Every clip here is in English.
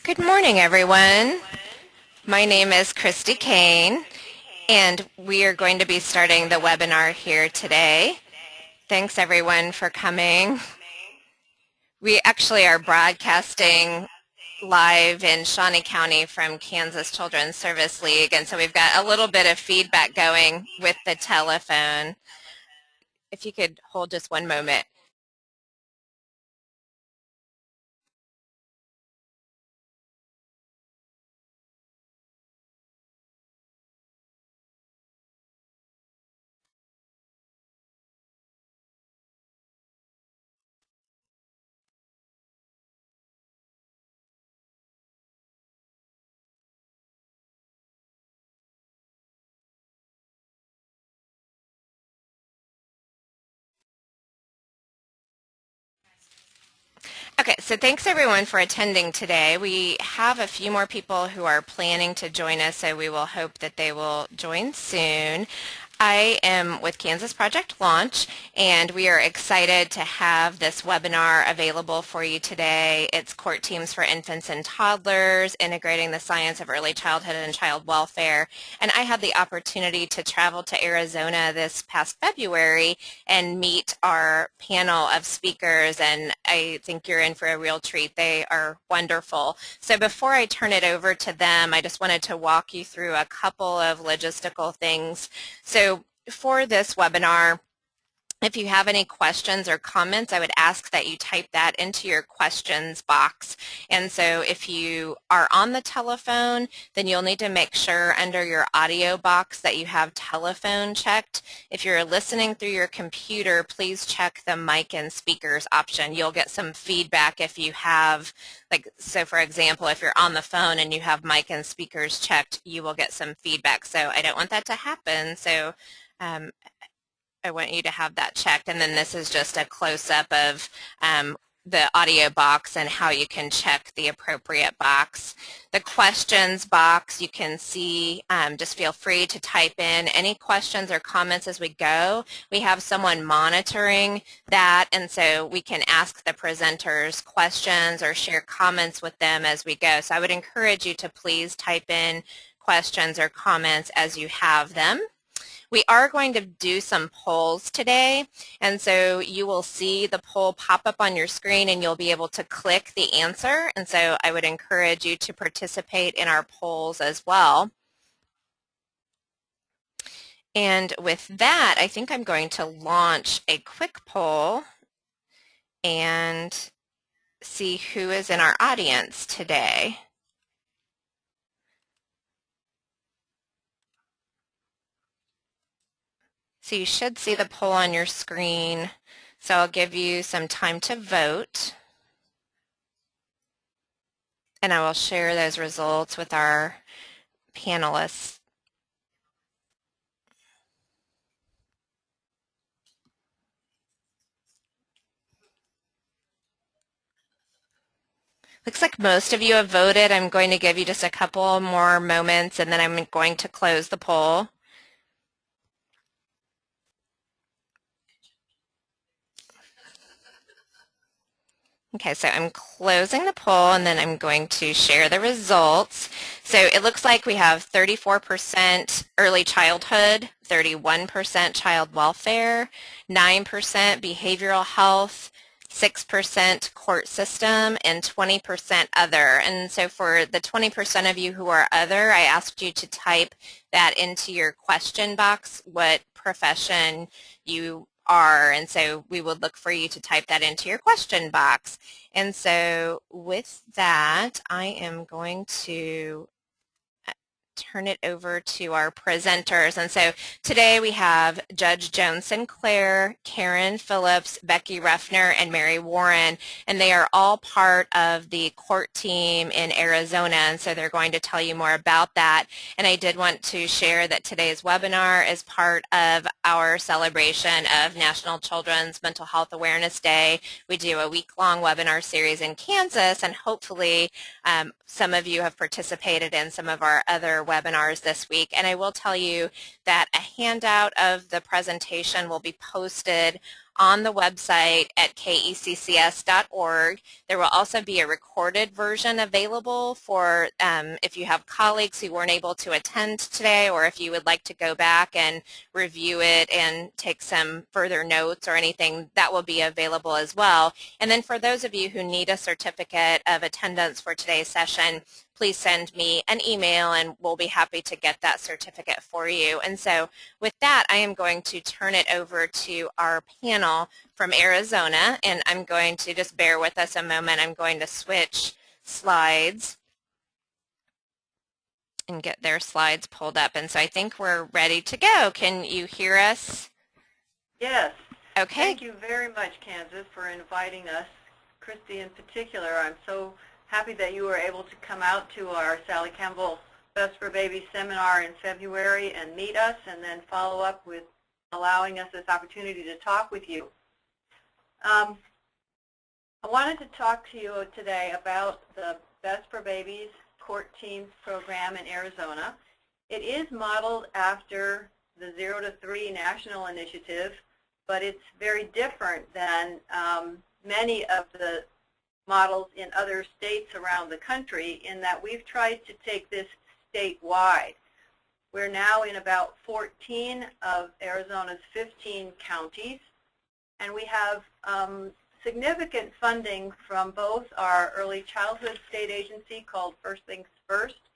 Good morning, everyone. My name is Christy Kane, and we are going to be starting the webinar here today. Thanks, everyone, for coming. We actually are broadcasting live in Shawnee County from Kansas Children's Service League, and so we've got a little bit of feedback going with the telephone. If you could hold just one moment. Okay, so thanks everyone for attending today. We have a few more people who are planning to join us, so we will hope that they will join soon. I am with Kansas Project Launch, and we are excited to have this webinar available for you today. It's Court Teams for Infants and Toddlers, Integrating the Science of Early Childhood and Child Welfare. And I had the opportunity to travel to Arizona this past February and meet our panel of speakers, and I think you're in for a real treat. They are wonderful. So before I turn it over to them, I just wanted to walk you through a couple of logistical things. So for this webinar, if you have any questions or comments, I would ask that you type that into your questions box. And so if you are on the telephone, then you'll need to make sure under your audio box that you have telephone checked. If you're listening through your computer, please check the mic and speakers option. You'll get some feedback if you have, so for example, if you're on the phone and you have mic and speakers checked, you will get some feedback. So I don't want that to happen. So I want you to have that checked, and then this is just a close-up of the audio box and how you can check the appropriate box. The questions box, you can see, just feel free to type in any questions or comments as we go. We have someone monitoring that, and so we can ask the presenters questions or share comments with them as we go. So I would encourage you to please type in questions or comments as you have them. We are going to do some polls today, and so you will see the poll pop up on your screen and you'll be able to click the answer, and so I would encourage you to participate in our polls as well. And with that, I think I'm going to launch a quick poll and see who is in our audience today. So you should see the poll on your screen. So I'll give you some time to vote. And I will share those results with our panelists. Looks like most of you have voted. I'm going to give you just a couple more moments and then I'm going to close the poll. Okay, so I'm closing the poll and then I'm going to share the results. So it looks like we have 34% early childhood, 31% child welfare, 9% behavioral health, 6% court system, and 20% other. And so for the 20% of you who are other, I asked you to type that into your question box, what profession you are, and so we would look for you to type that into your question box. And so with that, I am going to turn it over to our presenters. And so today we have Judge Joan Sinclair, Karen Phillips, Becky Ruffner, and Mary Warren, and they are all part of the court team in Arizona, and so they're going to tell you more about that. And I did want to share that today's webinar is part of our celebration of National Children's Mental Health Awareness Day. We do a week-long webinar series in Kansas, and hopefully some of you have participated in some of our other our webinars this week. And I will tell you that a handout of the presentation will be posted on the website at keccs.org. There will also be a recorded version available for if you have colleagues who weren't able to attend today, or if you would like to go back and review it and take some further notes or anything, that will be available as well. And then for those of you who need a certificate of attendance for today's session, please send me an email and we'll be happy to get that certificate for you. And so with that, I am going to turn it over to our panel from Arizona, and I'm going to just bear with us a moment. I'm going to switch slides and get their slides pulled up. And so I think we're ready to go. Can you hear us? Yes. Okay. Thank you very much, Kansas, for inviting us. Christy in particular, I'm so happy that you were able to come out to our Sally Campbell Best for Babies seminar in February and meet us, and then follow up with allowing us this opportunity to talk with you. I wanted to talk to you today about the Best for Babies Court Teams program in Arizona. It is modeled after the 0 to 3 national initiative, but it's very different than many of the models in other states around the country, in that we've tried to take this statewide. We're now in about 14 of Arizona's 15 counties, and we have significant funding from both our early childhood state agency called First Things First,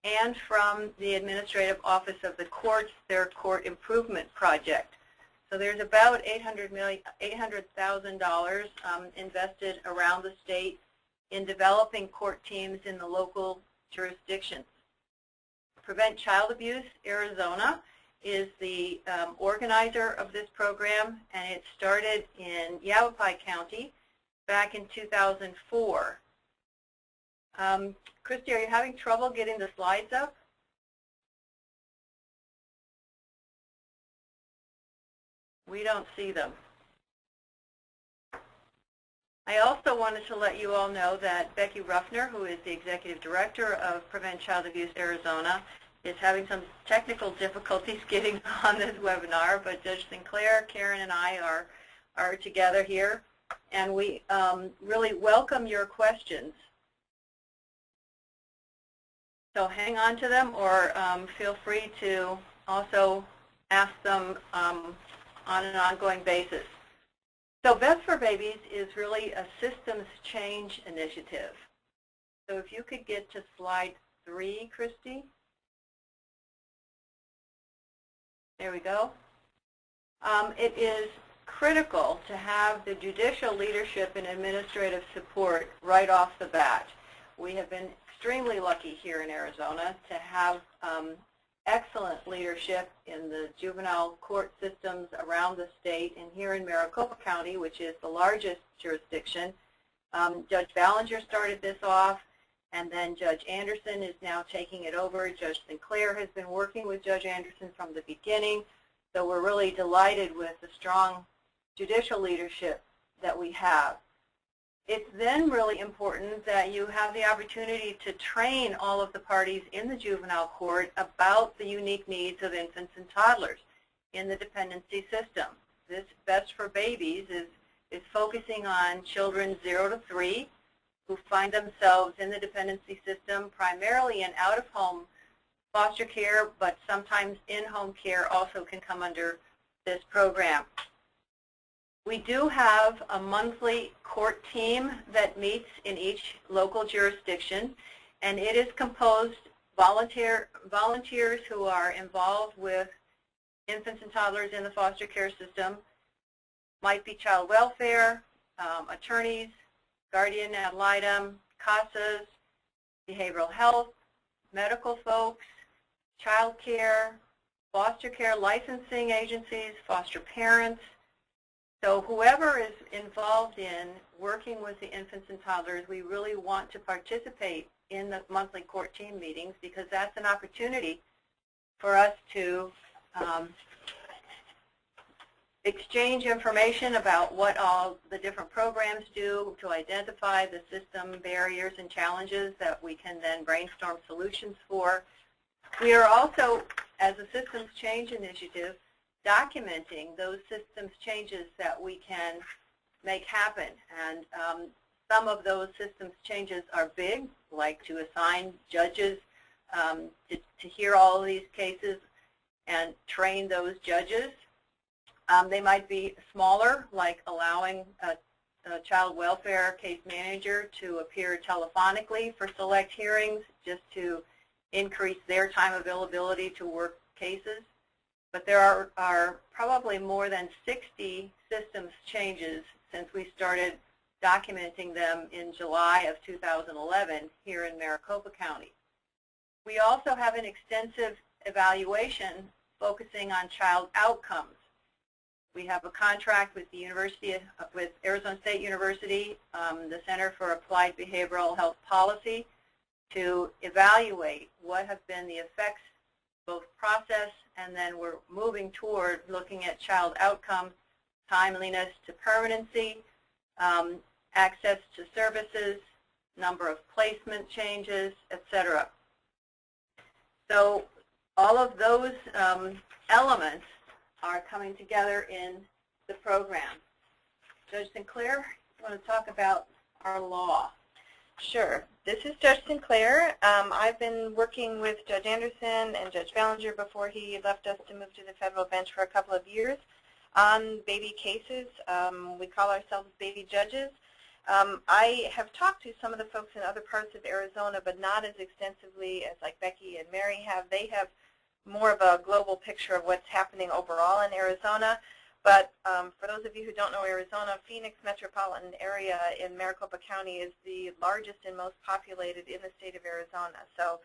and from the Administrative Office of the Courts, their Court Improvement Project. So there's about $800,000 invested around the state in developing court teams in the local jurisdictions. Prevent Child Abuse Arizona is the organizer of this program, and it started in Yavapai County back in 2004. Christy, are you having trouble getting the slides up? We don't see them. I also wanted to let you all know that Becky Ruffner, who is the Executive Director of Prevent Child Abuse Arizona, is having some technical difficulties getting on this webinar, but Judge Sinclair, Karen, and I are together here, and we really welcome your questions. So hang on to them, or feel free to also ask them on an ongoing basis. So Best for Babies is really a systems change initiative. So if you could get to slide 3, Christy. There we go. It is critical to have the judicial leadership and administrative support right off the bat. We have been extremely lucky here in Arizona to have excellent leadership in the juvenile court systems around the state, and here in Maricopa County, which is the largest jurisdiction. Judge Ballinger started this off, and then Judge Anderson is now taking it over. Judge Sinclair has been working with Judge Anderson from the beginning, so we're really delighted with the strong judicial leadership that we have. It's then really important that you have the opportunity to train all of the parties in the juvenile court about the unique needs of infants and toddlers in the dependency system. This Best for Babies is focusing on children 0 to 3 who find themselves in the dependency system, primarily in out-of-home foster care, but sometimes in-home care also can come under this program. We do have a monthly court team that meets in each local jurisdiction, and it is composed volunteers who are involved with infants and toddlers in the foster care system. Might be child welfare, attorneys, guardian ad litem, CASAs, behavioral health, medical folks, child care, foster care licensing agencies, foster parents. So whoever is involved in working with the infants and toddlers, we really want to participate in the monthly court team meetings, because that's an opportunity for us to exchange information about what all the different programs do, to identify the system barriers and challenges that we can then brainstorm solutions for. We are also, as a systems change initiative, documenting those systems changes that we can make happen. And some of those systems changes are big, like to assign judges to hear all of these cases and train those judges. They might be smaller, like allowing a child welfare case manager to appear telephonically for select hearings just to increase their time availability to work cases. But there are probably more than 60 systems changes since we started documenting them in July of 2011 here in Maricopa County. We also have an extensive evaluation focusing on child outcomes. We have a contract with the with Arizona State University, the Center for Applied Behavioral Health Policy, to evaluate what have been the effects, both process, and then we're moving toward looking at child outcomes, timeliness to permanency, access to services, number of placement changes, etc. So all of those elements are coming together in the program. Judge Sinclair, you want to talk about our law? Sure. This is Judge Sinclair. I've been working with Judge Anderson and Judge Ballinger before he left us to move to the federal bench for a couple of years on baby cases. We call ourselves baby judges. I have talked to some of the folks in other parts of Arizona, but not as extensively as like Becky and Mary have. They have more of a global picture of what's happening overall in Arizona. But for those of you who don't know Arizona, Phoenix metropolitan area in Maricopa County is the largest and most populated in the state of Arizona. So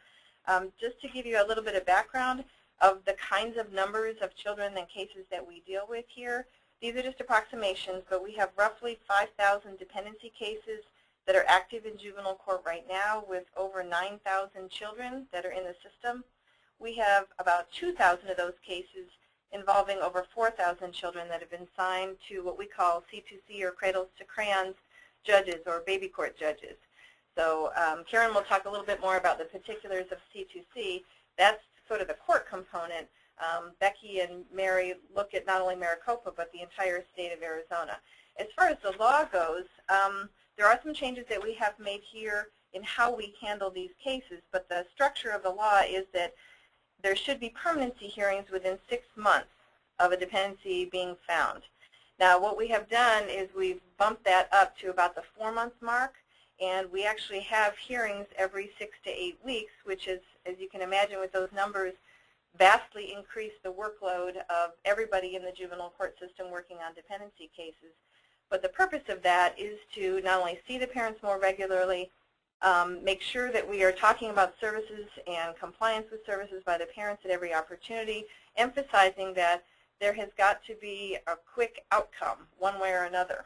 just to give you a little bit of background of the kinds of numbers of children and cases that we deal with here, these are just approximations, but we have roughly 5,000 dependency cases that are active in juvenile court right now with over 9,000 children that are in the system. We have about 2,000 of those cases involving over 4,000 children that have been signed to what we call C2C, or Cradles to Crayons judges, or baby court judges. So Karen will talk a little bit more about the particulars of C2C. That's sort of the court component. Becky and Mary look at not only Maricopa, but the entire state of Arizona. As far as the law goes, there are some changes that we have made here in how we handle these cases, but the structure of the law is that there should be permanency hearings within 6 months of a dependency being found. Now, what we have done is we've bumped that up to about the 4-month mark, and we actually have hearings every 6 to 8 weeks, which is, as you can imagine with those numbers, vastly increase the workload of everybody in the juvenile court system working on dependency cases. But the purpose of that is to not only see the parents more regularly, make sure that we are talking about services and compliance with services by the parents at every opportunity, emphasizing that there has got to be a quick outcome one way or another.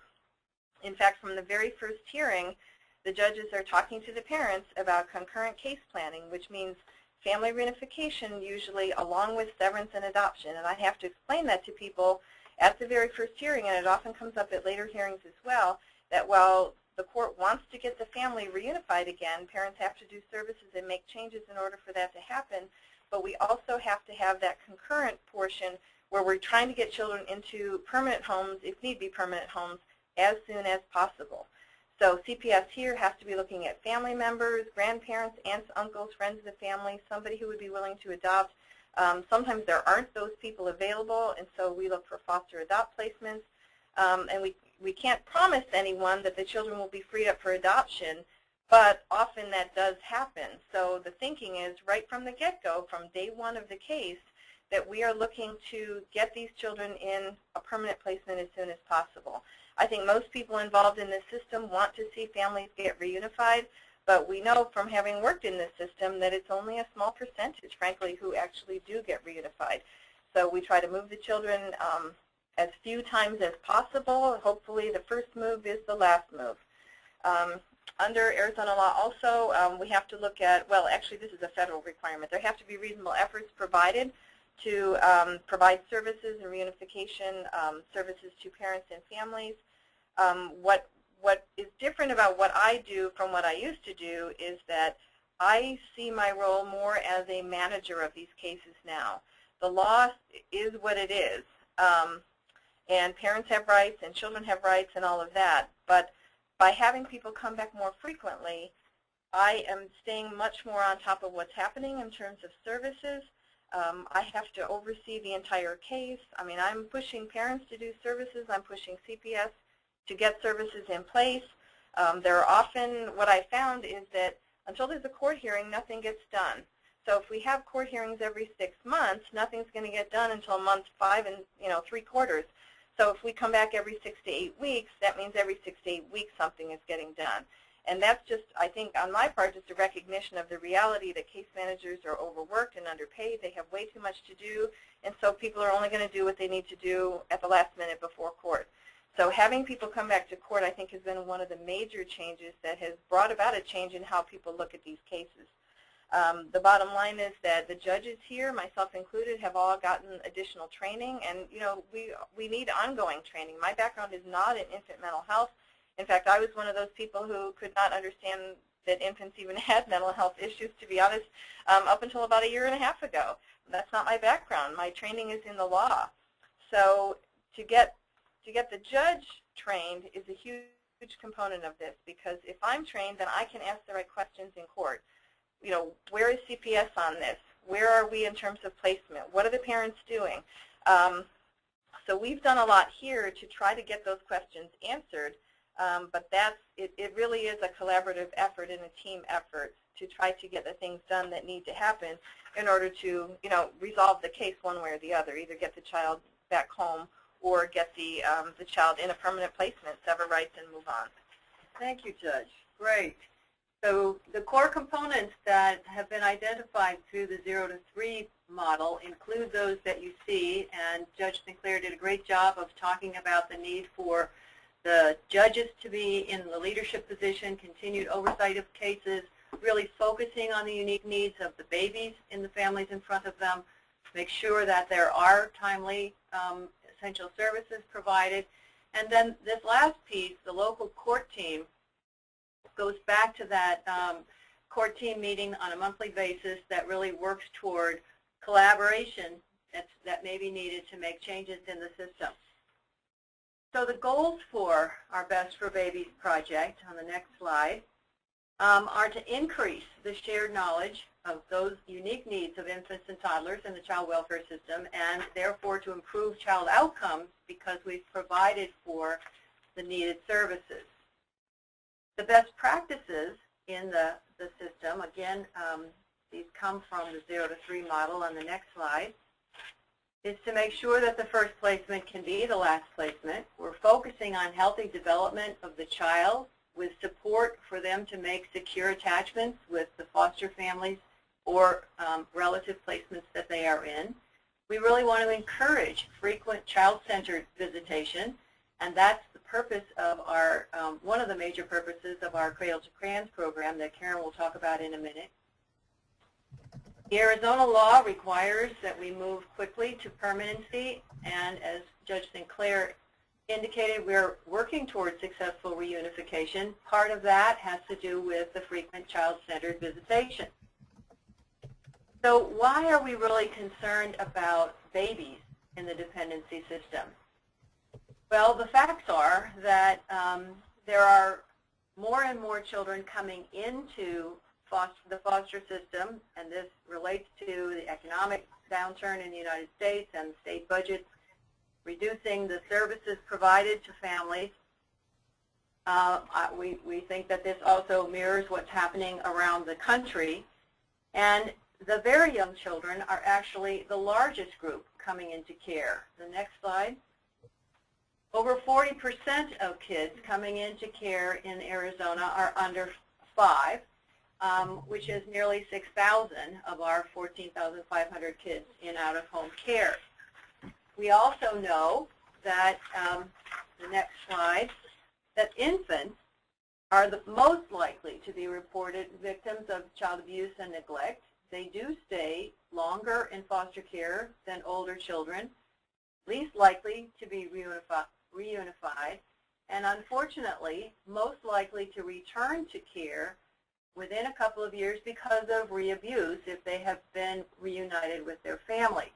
In fact, from the very first hearing, the judges are talking to the parents about concurrent case planning, which means family reunification usually along with severance and adoption. And I have to explain that to people at the very first hearing, and it often comes up at later hearings as well, that while the court wants to get the family reunified again, parents have to do services and make changes in order for that to happen, but we also have to have that concurrent portion where we're trying to get children into permanent homes, if need be permanent homes, as soon as possible. So CPS here has to be looking at family members, grandparents, aunts, uncles, friends of the family, somebody who would be willing to adopt. Sometimes there aren't those people available, and so we look for foster adopt placements. And we can't promise anyone that the children will be freed up for adoption, but often that does happen. So the thinking is right from the get-go, from day one of the case, that we are looking to get these children in a permanent placement as soon as possible. I think most people involved in this system want to see families get reunified, but we know from having worked in this system that it's only a small percentage, frankly, who actually do get reunified. So we try to move the children as few times as possible. Hopefully the first move is the last move. Under Arizona law also, we have to look at, well, actually this is a federal requirement. There have to be reasonable efforts provided to provide services and reunification services to parents and families. What is different about what I do from what I used to do is that I see my role more as a manager of these cases now. The law is what it is, and parents have rights and children have rights and all of that, but by having people come back more frequently, I am staying much more on top of what's happening in terms of services. I have to oversee the entire case. I mean, I'm pushing parents to do services. I'm pushing CPS to get services in place. There are often, what I found is that until there's a court hearing, nothing gets done. So if we have court hearings every 6 months, nothing's going to get done until month 5 and 3/4. So if we come back every 6 to 8 weeks, that means every 6 to 8 weeks something is getting done. And that's just, I think, on my part, just a recognition of the reality that case managers are overworked and underpaid. They have way too much to do, and so people are only going to do what they need to do at the last minute before court. So having people come back to court, I think, has been one of the major changes that has brought about a change in how people look at these cases. The bottom line is that the judges here, myself included, have all gotten additional training, and we need ongoing training. My background is not in infant mental health. In fact, I was one of those people who could not understand that infants even had mental health issues, to be honest, up until about 1.5 years ago. That's not my background. My training is in the law. So to get the judge trained is a huge component of this, because if I'm trained, then I can ask the right questions in court. Where is CPS on this? Where are we in terms of placement? What are the parents doing? So we've done a lot here to try to get those questions answered, but it really is a collaborative effort and a team effort to try to get the things done that need to happen in order to resolve the case one way or the other, either get the child back home or get the child in a permanent placement, sever rights, and move on. Thank you, Judge. Great. So the core components that have been identified through the 0 to 3 model include those that you see, and Judge Sinclair did a great job of talking about the need for the judges to be in the leadership position, continued oversight of cases, really focusing on the unique needs of the babies in the families in front of them, make sure that there are timely essential services provided. And then this last piece, the local court team, goes back to that court team meeting on a monthly basis that really works toward collaboration that may be needed to make changes in the system. So the goals for our Best for Babies project, on the next slide, are to increase the shared knowledge of those unique needs of infants and toddlers in the child welfare system, and therefore to improve child outcomes because we've provided for the needed services. The best practices in the system, again, these come from the 0 to 3 model on the next slide, is to make sure that the first placement can be the last placement. We're focusing on healthy development of the child with support for them to make secure attachments with the foster families or relative placements that they are in. We really want to encourage frequent child-centered visitation, and that's the purpose of our, one of the major purposes of our Cradle to Crayons program that Karen will talk about in a minute. The Arizona law requires that we move quickly to permanency, and as Judge Sinclair indicated, we're working towards successful reunification. Part of that has to do with the frequent child-centered visitation. So why are we really concerned about babies in the dependency system? Well, the facts are that there are more and more children coming into the foster system, and this relates to the economic downturn in the United States and state budgets reducing the services provided to families. We think that this also mirrors what's happening around the country, and the very young children are actually the largest group coming into care. The next slide. Over 40% of kids coming into care in Arizona are under 5, which is nearly 6,000 of our 14,500 kids in out-of-home care. We also know that, the next slide, that infants are the most likely to be reported victims of child abuse and neglect. They do stay longer in foster care than older children, least likely to be reunified, and unfortunately most likely to return to care within a couple of years because of re-abuse if they have been reunited with their family.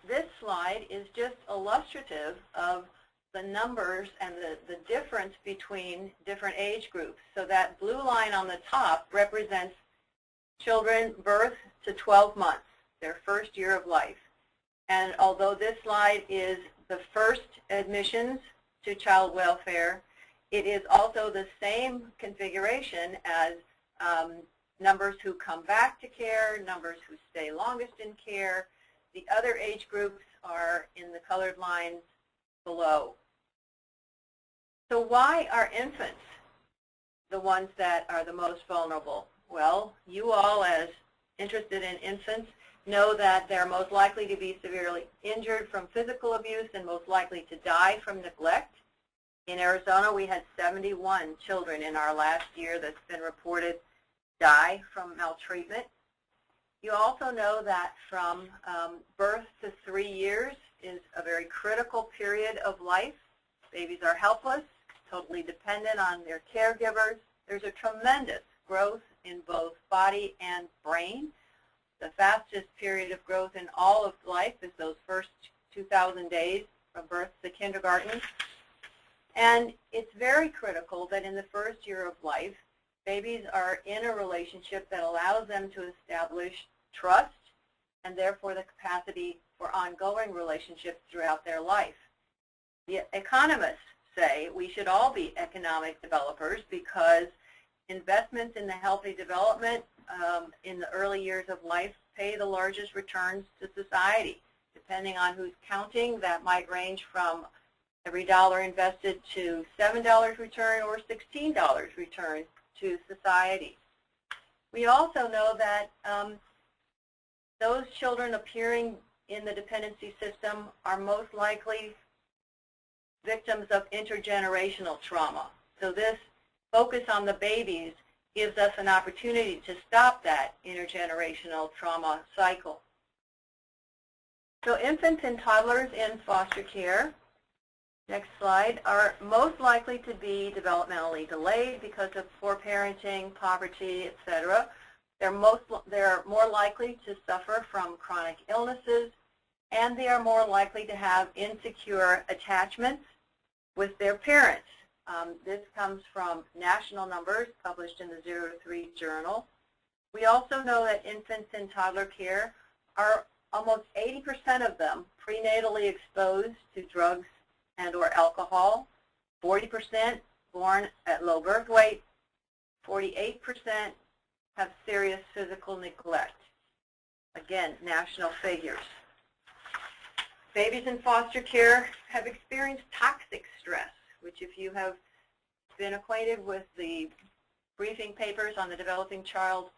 This slide is just illustrative of the numbers and the difference between different age groups. So that blue line on the top represents children birth to 12 months, their first year of life. And although this slide is the first admissions to child welfare, it is also the same configuration as numbers who come back to care, numbers who stay longest in care. The other age groups are in the colored lines below. So why are infants the ones that are the most vulnerable? Well, you all, as interested in infants, know that they're most likely to be severely injured from physical abuse and most likely to die from neglect. In Arizona, we had 71 children in our last year that's been reported die from maltreatment. You also know that from birth to 3 years is a very critical period of life. Babies are helpless, totally dependent on their caregivers. There's a tremendous growth in both body and brain. The fastest period of growth in all of life is those first 2,000 days from birth to kindergarten. And it's very critical that in the first year of life, babies are in a relationship that allows them to establish trust and therefore the capacity for ongoing relationships throughout their life. The economists say we should all be economic developers because investments in the healthy development in the early years of life pay the largest returns to society. Depending on who's counting, that might range from every dollar invested to $7 return or $16 return to society. We also know that those children appearing in the dependency system are most likely victims of intergenerational trauma. So this focus on the babies gives us an opportunity to stop that intergenerational trauma cycle. So infants and toddlers in foster care, next slide, are most likely to be developmentally delayed because of poor parenting, poverty, etc. They're more likely to suffer from chronic illnesses, and they are more likely to have insecure attachments with their parents. This comes from national numbers published in the 0 to 3 journal. We also know that infants in toddler care are almost 80% of them prenatally exposed to drugs and or alcohol, 40% born at low birth weight, 48% have serious physical neglect. Again, national figures. Babies in foster care have experienced toxic stress, which if you have been acquainted with the briefing papers on the developing child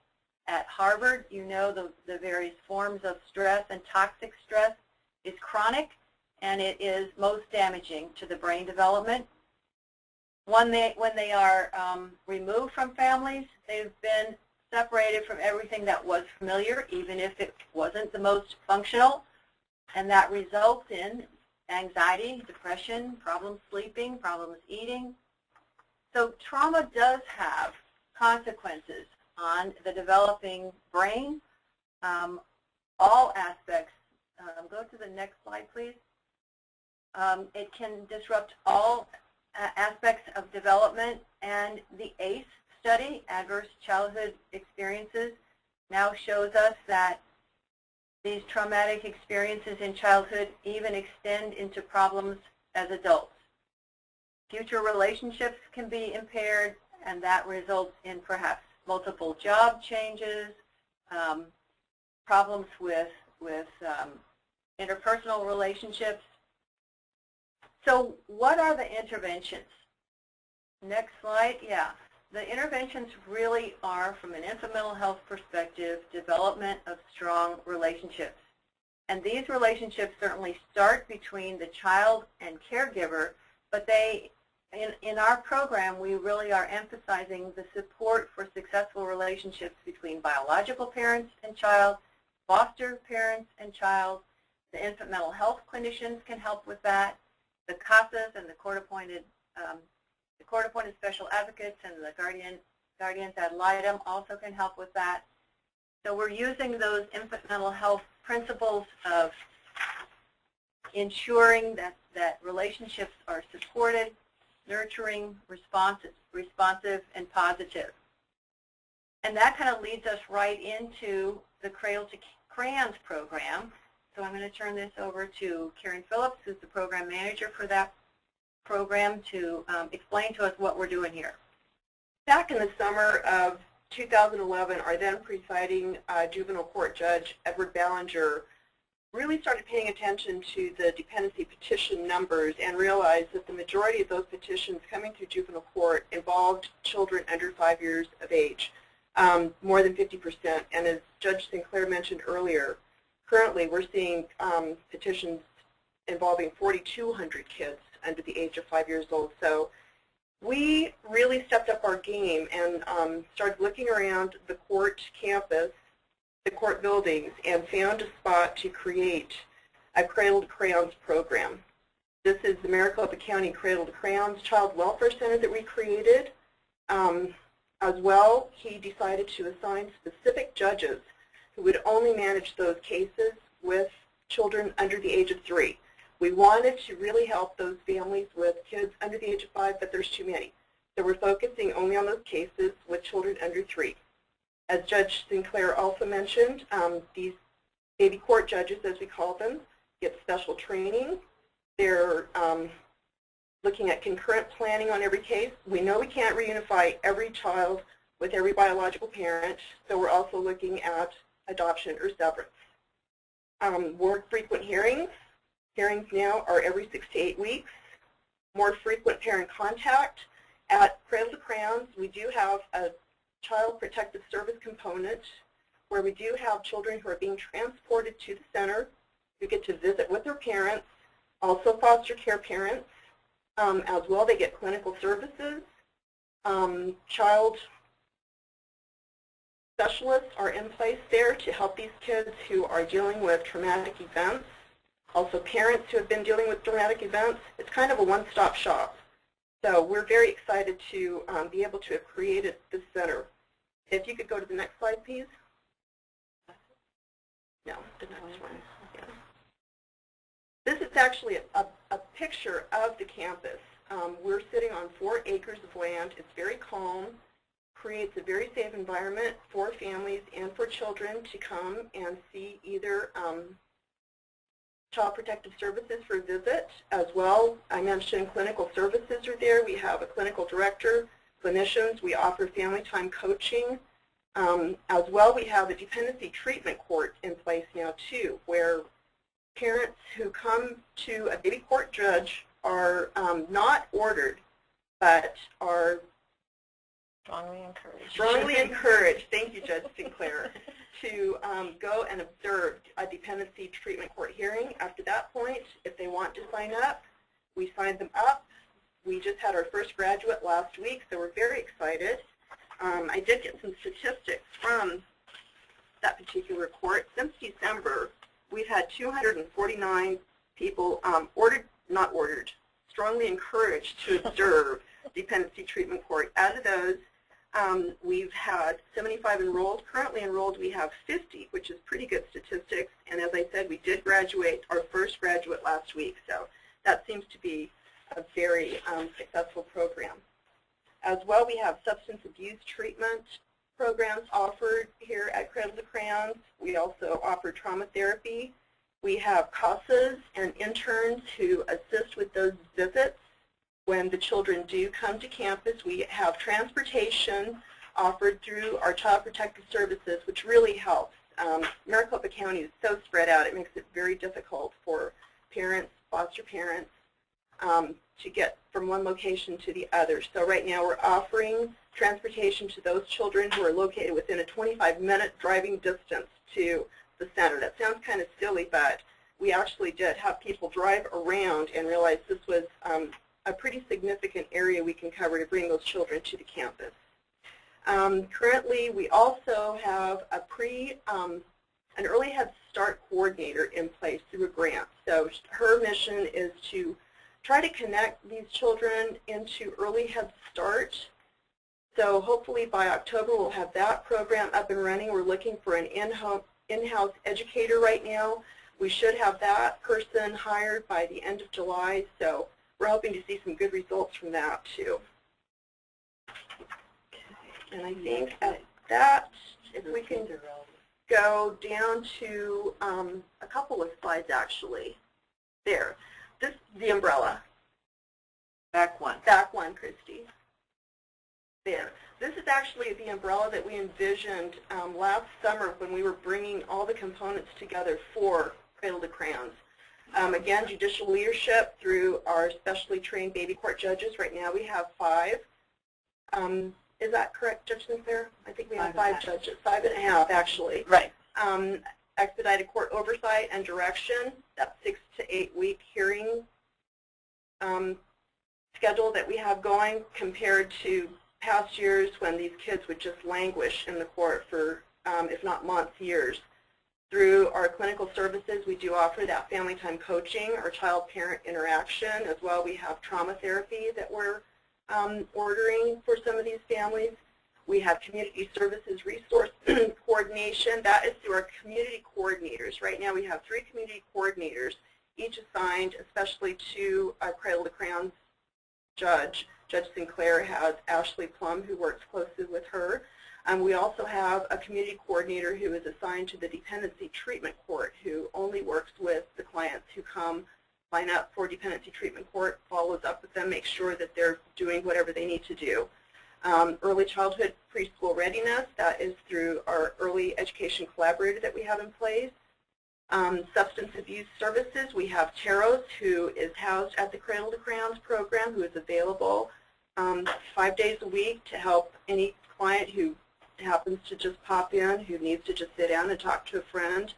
at Harvard, you know the various forms of stress, and toxic stress is chronic and it is most damaging to the brain development. When they are removed from families, they've been separated from everything that was familiar, even if it wasn't the most functional, and that results in anxiety, depression, problems sleeping, problems eating. So trauma does have consequences on the developing brain, all aspects. Go to the next slide, please. It can disrupt all aspects of development, and the ACE study, Adverse Childhood Experiences, now shows us that these traumatic experiences in childhood even extend into problems as adults. Future relationships can be impaired, and that results in perhaps multiple job changes, problems with interpersonal relationships. So what are the interventions? Next slide, yeah. The interventions really are, from an infant mental health perspective, development of strong relationships. And these relationships certainly start between the child and caregiver, but in our program, we really are emphasizing the support for successful relationships between biological parents and child, foster parents and child. The infant mental health clinicians can help with that. The CASAs and the court-appointed The court-appointed special advocates and the guardians ad litem also can help with that. So we're using those infant mental health principles of ensuring that relationships are supported, nurturing, responsive, and positive. And that kind of leads us right into the Cradle to Crayons program. So I'm going to turn this over to Karen Phillips, who's the program manager for that program, to explain to us what we're doing here. Back in the summer of 2011, our then presiding juvenile court judge, Edward Ballinger, really started paying attention to the dependency petition numbers and realized that the majority of those petitions coming through juvenile court involved children under 5 years of age, more than 50%. And as Judge Sinclair mentioned earlier, currently we're seeing petitions involving 4,200 kids under the age of 5 years old. So we really stepped up our game and started looking around the court campus, the court buildings, and found a spot to create a Cradle to Crayons program. This is the Maricopa County Cradle to Crayons Child Welfare Center that we created. As well, he decided to assign specific judges who would only manage those cases with children under the age of 3. We wanted to really help those families with kids under the age of 5, but there's too many. So we're focusing only on those cases with children under 3. As Judge Sinclair also mentioned, these baby court judges, as we call them, get special training. They're looking at concurrent planning on every case. We know we can't reunify every child with every biological parent, so we're also looking at adoption or severance. More frequent hearings. Hearings now are every 6 to 8 weeks. More frequent parent contact. At Cradle to Crayons, we do have a Child Protective Service component where we do have children who are being transported to the center who get to visit with their parents, also foster care parents. As well, they get clinical services. Child specialists are in place there to help these kids who are dealing with traumatic events. Also parents who have been dealing with traumatic events. It's kind of a one-stop shop. So we're very excited to be able to have created this center. If you could go to the next slide, please. No, the next one. Yeah. This is actually a picture of the campus. We're sitting on 4 acres of land. It's very calm, creates a very safe environment for families and for children to come and see either Child Protective Services for a visit. As well, I mentioned clinical services are there. We have a clinical director, clinicians. We offer family time coaching. As well, we have a dependency treatment court in place now too, where parents who come to a baby court judge are not ordered, but are strongly encouraged, thank you, Judge Sinclair, to go and observe a dependency treatment court hearing. After that point, if they want to sign up, we sign them up. We just had our first graduate last week, so we're very excited. I did get some statistics from that particular court. Since December, we've had 249 people strongly encouraged to observe dependency treatment court. Out of those, we've had 75 enrolled. Currently enrolled, we have 50, which is pretty good statistics. And as I said, we did graduate our first graduate last week, so that seems to be a very successful program. As well, we have substance abuse treatment programs offered here at Cradle to Crayons. We also offer trauma therapy. We have CASAs and interns who assist with those visits. When the children do come to campus, we have transportation offered through our Child Protective Services, which really helps. Maricopa County is so spread out, it makes it very difficult for parents, foster parents, to get from one location to the other. So right now we're offering transportation to those children who are located within a 25-minute driving distance to the center. That sounds kind of silly, but we actually did have people drive around and realize this was a pretty significant area we can cover to bring those children to the campus. Currently, we also have an early head start coordinator in place through a grant. So her mission is to try to connect these children into early Head Start. So hopefully by October we'll have that program up and running. We're looking for an in-house educator right now. We should have that person hired by the end of July, so we're hoping to see some good results from that too. And I think at that, if we can go down to a couple of slides actually. There. This is the umbrella. Back one. Back one, Christy. There. This is actually the umbrella that we envisioned last summer when we were bringing all the components together for Cradle to Crayons. Again, judicial leadership through our specially trained baby court judges. Right now we have 5. Is that correct, Judge Sinclair? I think we have 5 judges, 5.5 actually. Right. Expedited court oversight and direction, that 6 to 8 week hearing schedule that we have going compared to past years when these kids would just languish in the court for, if not months, years. Through our clinical services, we do offer that family time coaching or child-parent interaction. As well, we have trauma therapy that we're ordering for some of these families. We have community services resource coordination. That is through our community coordinators. Right now we have 3 community coordinators, each assigned especially to a Cradle to Crayons judge. Judge Sinclair has Ashley Plum, who works closely with her. We also have a community coordinator who is assigned to the dependency treatment court, who only works with the clients who come line up for dependency treatment court, follows up with them, makes sure that they're doing whatever they need to do. Early childhood preschool readiness, that is through our early education collaborator that we have in place. Substance abuse services, we have Taros, who is housed at the Cradle to Crayons program, who is available 5 days a week to help any client who happens to just pop in, who needs to just sit down and talk to a friend,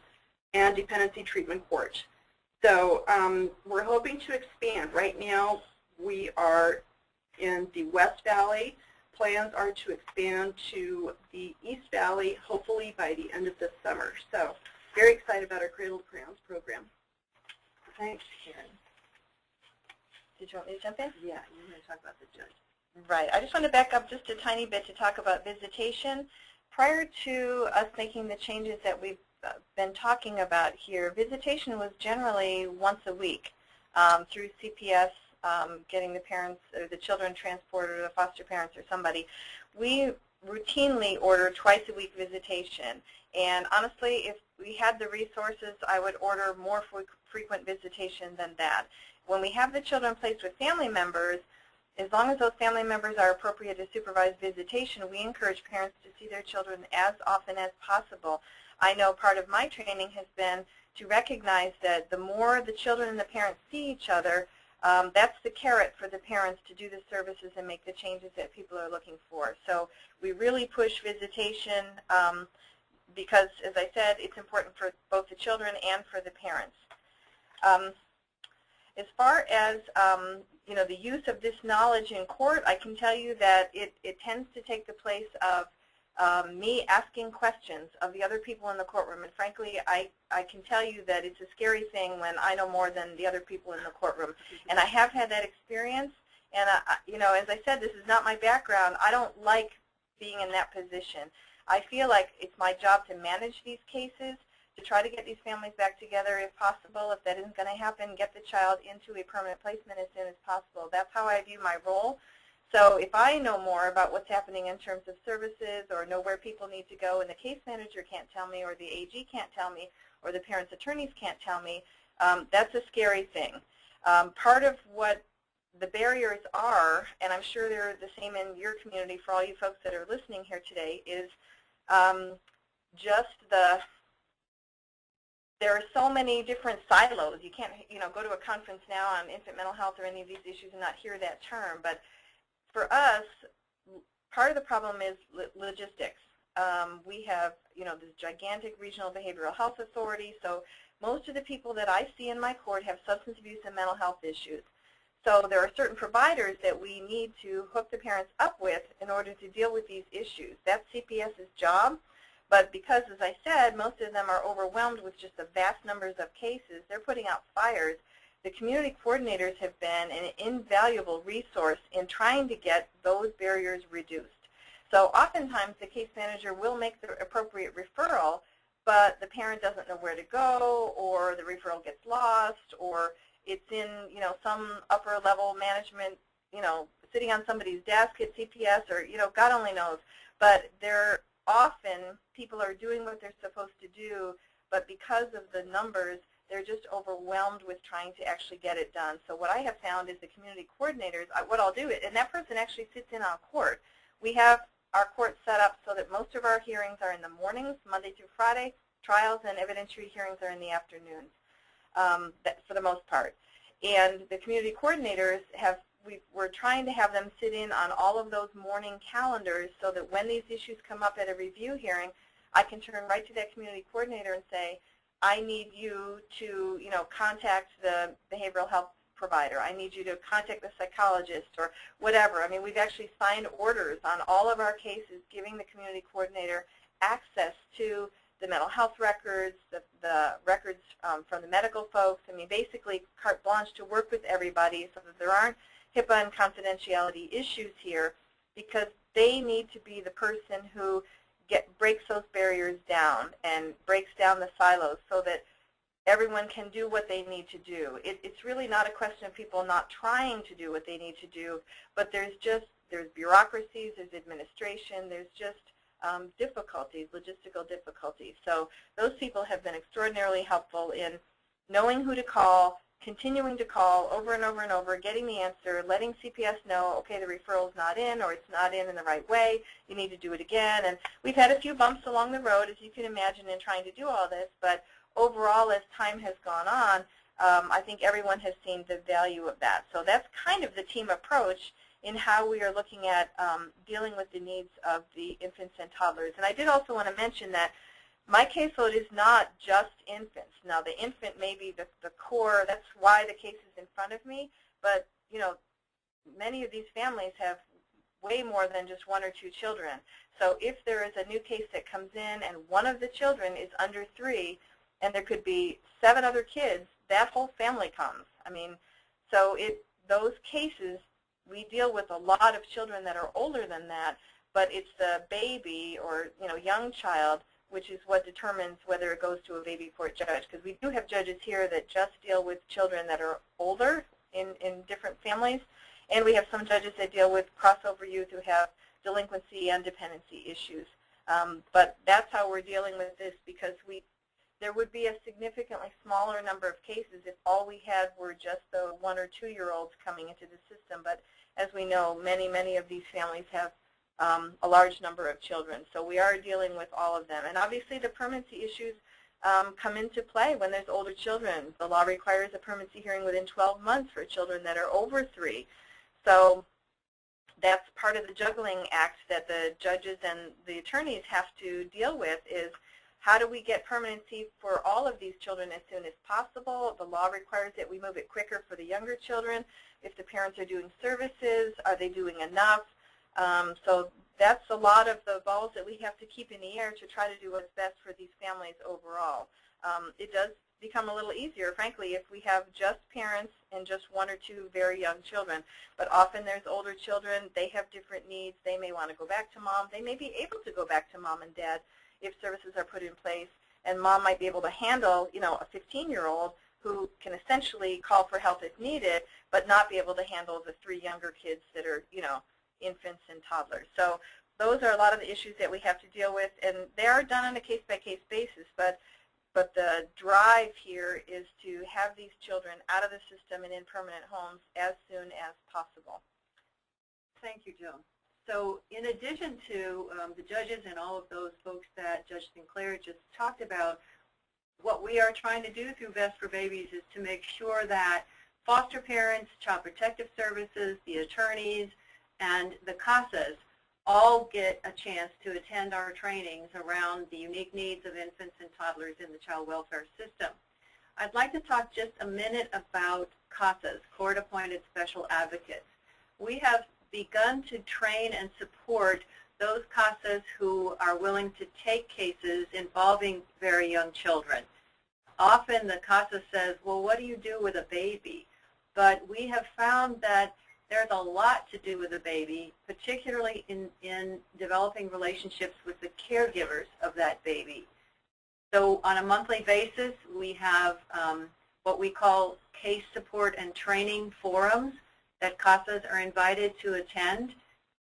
and dependency treatment court. So we're hoping to expand. Right now we are in the West Valley. Plans are to expand to the East Valley, hopefully by the end of this summer. So very excited about our Cradle to Crayons program. Thanks, Karen. Did you want me to jump in? Yeah, you're going to talk about the judge. Right. I just want to back up just a tiny bit to talk about visitation. Prior to us making the changes that we've been talking about here, visitation was generally once a week through CPS, getting the parents or the children transported or the foster parents or somebody. We routinely order twice a week visitation. And honestly, if we had the resources, I would order more frequent visitation than that. When we have the children placed with family members, as long as those family members are appropriate to supervised visitation, we encourage parents to see their children as often as possible. I know part of my training has been to recognize that the more the children and the parents see each other, that's the carrot for the parents to do the services and make the changes that people are looking for. So we really push visitation because, as I said, it's important for both the children and for the parents. As far as you know, the use of this knowledge in court, I can tell you that it tends to take the place of me asking questions of the other people in the courtroom. And frankly, I can tell you that it's a scary thing when I know more than the other people in the courtroom. And I have had that experience. And you know, as I said, this is not my background. I don't like being in that position. I feel like it's my job to manage these cases, to try to get these families back together if possible. If that isn't going to happen, get the child into a permanent placement as soon as possible. That's how I view my role. So if I know more about what's happening in terms of services or know where people need to go and the case manager can't tell me or the AG can't tell me or the parents' attorneys can't tell me, that's a scary thing. Part of what the barriers are, and I'm sure they're the same in your community for all you folks that are listening here today, is just there are so many different silos. You can't, you know, go to a conference now on infant mental health or any of these issues and not hear that term. But for us, part of the problem is logistics. We have, you know, this gigantic regional behavioral health authority. So most of the people that I see in my court have substance abuse and mental health issues. So there are certain providers that we need to hook the parents up with in order to deal with these issues. That's CPS's job. But because, as I said, most of them are overwhelmed with just the vast numbers of cases, they're putting out fires the community coordinators have been an invaluable resource in trying to get those barriers reduced. So oftentimes the case manager will make the appropriate referral, but the parent doesn't know where to go, or the referral gets lost, or it's in, some upper level management, sitting on somebody's desk at CPS, or, God only knows. But they're often, people are doing what they're supposed to do, but because of the numbers, they're just overwhelmed with trying to actually get it done. So what I have found is the community coordinators, what I'll do, and that person actually sits in on court. We have our court set up so that most of our hearings are in the mornings, Monday through Friday. Trials and evidentiary hearings are in the afternoons, for the most part. And the community coordinators we're trying to have them sit in on all of those morning calendars so that when these issues come up at a review hearing, I can turn right to that community coordinator and say, I need you to, contact the behavioral health provider. I need you to contact the psychologist or whatever. I mean, we've actually signed orders on all of our cases giving the community coordinator access to the mental health records, the records from the medical folks. I mean, basically carte blanche to work with everybody so that there aren't HIPAA and confidentiality issues here, because they need to be the person who breaks those barriers down and breaks down the silos so that everyone can do what they need to do. It's really not a question of people not trying to do what they need to do, but there's bureaucracies, there's administration, there's just difficulties, logistical difficulties. So those people have been extraordinarily helpful in knowing who to call, continuing to call over and over and over, getting the answer, letting CPS know, okay, the referral's not in, or it's not in the right way, you need to do it again. And we've had a few bumps along the road, as you can imagine, in trying to do all this, but overall, as time has gone on, I think everyone has seen the value of that. So that's kind of the team approach in how we are looking at dealing with the needs of the infants and toddlers. And I did also want to mention that my caseload is not just infants. Now, the infant may be the core. That's why the case is in front of me. But, many of these families have way more than just one or two children. So if there is a new case that comes in and one of the children is under 3, and there could be 7 other kids, that whole family comes. I mean, so those cases, we deal with a lot of children that are older than that, but it's the baby or, young child, which is what determines whether it goes to a baby court judge. Because we do have judges here that just deal with children that are older in different families, and we have some judges that deal with crossover youth who have delinquency and dependency issues. But that's how we're dealing with this, because there would be a significantly smaller number of cases if all we had were just the 1 or 2-year-olds coming into the system. But as we know, many, many of these families have a large number of children. So we are dealing with all of them. And obviously the permanency issues come into play when there's older children. The law requires a permanency hearing within 12 months for children that are over 3. So that's part of the juggling act that the judges and the attorneys have to deal with, is how do we get permanency for all of these children as soon as possible? The law requires that we move it quicker for the younger children. If the parents are doing services, are they doing enough? So that's a lot of the balls that we have to keep in the air to try to do what's best for these families overall. It does become a little easier, frankly, if we have just parents and just 1 or 2 very young children. But often there's older children. They have different needs. They may want to go back to mom. They may be able to go back to mom and dad if services are put in place, and mom might be able to handle, a 15-year-old who can essentially call for help if needed, but not be able to handle the 3 younger kids that are, infants and toddlers. So those are a lot of the issues that we have to deal with, and they are done on a case-by-case basis, but the drive here is to have these children out of the system and in permanent homes as soon as possible. Thank you, Jill. So in addition to the judges and all of those folks that Judge Sinclair just talked about, what we are trying to do through Best for Babies is to make sure that foster parents, Child Protective Services, the attorneys, and the CASAs all get a chance to attend our trainings around the unique needs of infants and toddlers in the child welfare system. I'd like to talk just a minute about CASAs, Court-Appointed Special Advocates. We have begun to train and support those CASAs who are willing to take cases involving very young children. Often the CASA says, well, what do you do with a baby? But we have found that there's a lot to do with a baby, particularly in developing relationships with the caregivers of that baby. So on a monthly basis, we have what we call case support and training forums that CASAs are invited to attend,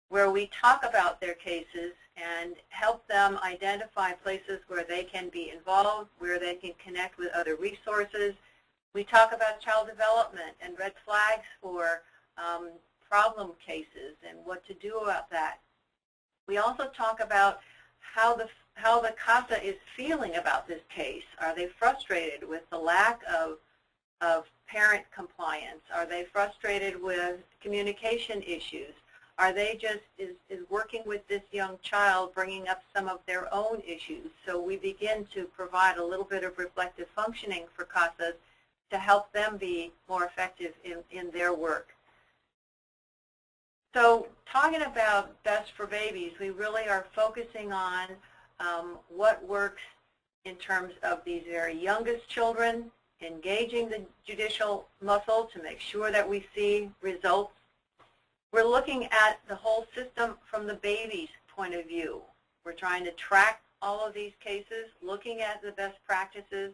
where we talk about their cases and help them identify places where they can be involved, where they can connect with other resources. We talk about child development and red flags for problem cases and what to do about that. We also talk about how the CASA is feeling about this case. Are they frustrated with the lack of parent compliance? Are they frustrated with communication issues? Are they just is working with this young child bringing up some of their own issues? So we begin to provide a little bit of reflective functioning for CASAs to help them be more effective in their work. So talking about Best for Babies, we really are focusing on what works in terms of these very youngest children, engaging the judicial muscle to make sure that we see results. We're looking at the whole system from the baby's point of view. We're trying to track all of these cases, looking at the best practices.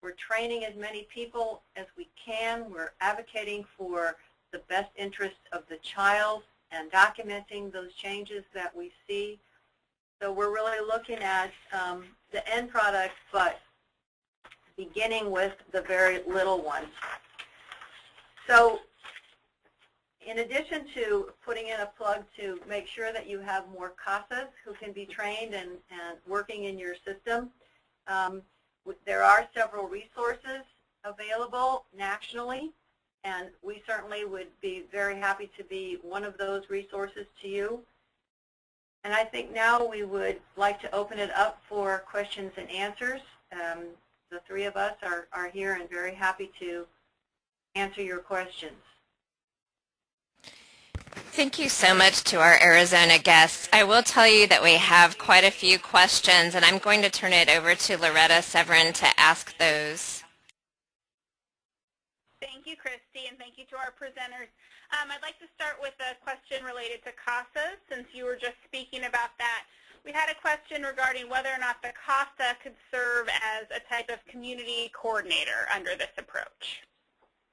We're training as many people as we can. We're advocating for the best interests of the child and documenting those changes that we see. So we're really looking at the end product, but beginning with the very little ones. So in addition to putting in a plug to make sure that you have more CASAs who can be trained and working in your system, there are several resources available nationally, and we certainly would be very happy to be one of those resources to you. And I think now we would like to open it up for questions and answers. The three of us are here and very happy to answer your questions. Thank you so much to our Arizona guests. I will tell you that we have quite a few questions, and I'm going to turn it over to Loretta Severin to ask those. Thank you, Christy, and thank you to our presenters. I'd like to start with a question related to CASA, since you were just speaking about that. We had a question regarding whether or not the CASA could serve as a type of community coordinator under this approach.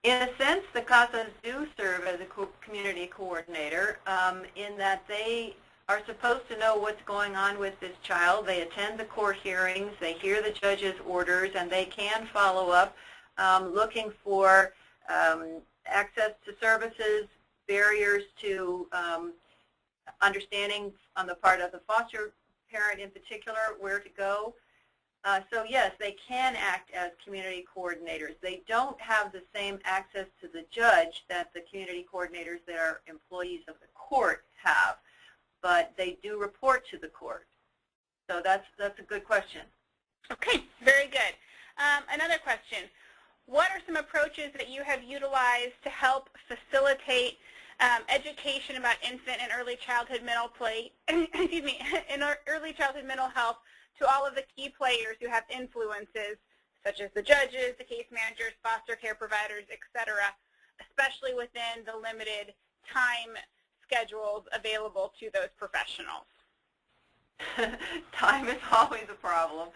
In a sense, the CASAs do serve as a community coordinator in that they are supposed to know what's going on with this child. They attend the court hearings, they hear the judge's orders, and they can follow up looking for access to services, barriers to understanding on the part of the foster parent in particular where to go. So yes, they can act as community coordinators. They don't have the same access to the judge that the community coordinators that are employees of the court have, but they do report to the court. So that's a good question. Okay, very good. Another question. What are some approaches that you have utilized to help facilitate education about infant and early childhood mental early childhood mental health to all of the key players who have influences, such as the judges, the case managers, foster care providers, etc., especially within the limited time schedules available to those professionals? Time is always a problem.